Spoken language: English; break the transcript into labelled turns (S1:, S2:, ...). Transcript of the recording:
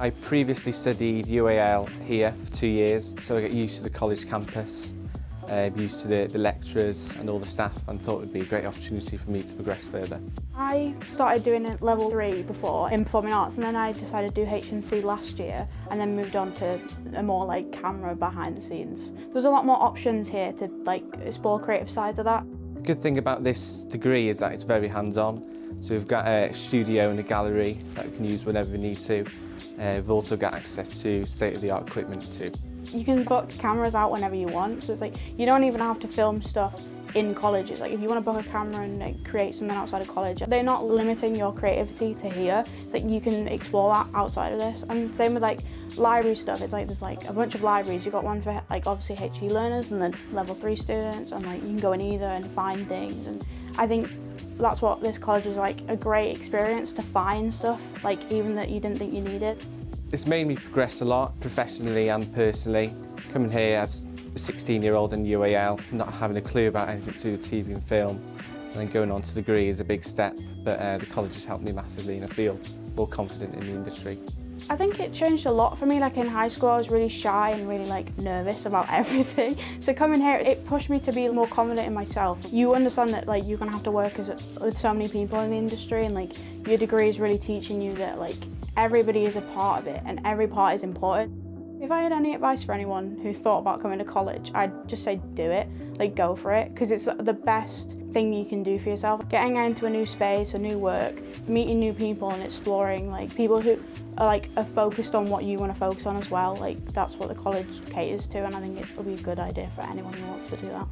S1: I previously studied UAL here for 2 years, so I got used to the college campus, used to the lecturers and all the staff, and thought it would be a great opportunity for me to progress further.
S2: I started doing a level 3 before in performing arts, and then I decided to do H&C last year and then moved on to a more like camera behind the scenes. There's a lot more options here to like explore creative sides of that.
S1: The good thing about this degree is that it's very hands-on. So we've got a studio and a gallery that we can use whenever we need to. We've also got access to state-of-the-art equipment too.
S2: You can book cameras out whenever you want, so it's like you don't even have to film stuff in college. It's like if you want to book a camera and like, create something outside of college, they're not limiting your creativity to here. It's like you can explore that outside of this. And same with like library stuff. It's like there's like a bunch of libraries. You've got one for like obviously HE learners and then level 3 students, and like you can go in either and find things. And I think that's what this college is like, a great experience to find stuff like even that you didn't think you needed.
S1: It's made me progress a lot, professionally and personally. Coming here as a 16-year-old in UAL, not having a clue about anything to do with TV and film, and then going on to degree is a big step, but the college has helped me massively and I feel more confident in the industry.
S2: I think it changed a lot for me. Like in high school I was really shy and really like nervous about everything. So coming here it pushed me to be more confident in myself. You understand that like you're gonna have to work with so many people in the industry, and like your degree is really teaching you that like everybody is a part of it and every part is important. If I had any advice for anyone who thought about coming to college, I'd just say do it, like go for it, because it's the best thing you can do for yourself. Getting into a new space, a new work, meeting new people and exploring like people who are focused on what you want to focus on as well. Like that's what the college caters to, and I think it will be a good idea for anyone who wants to do that.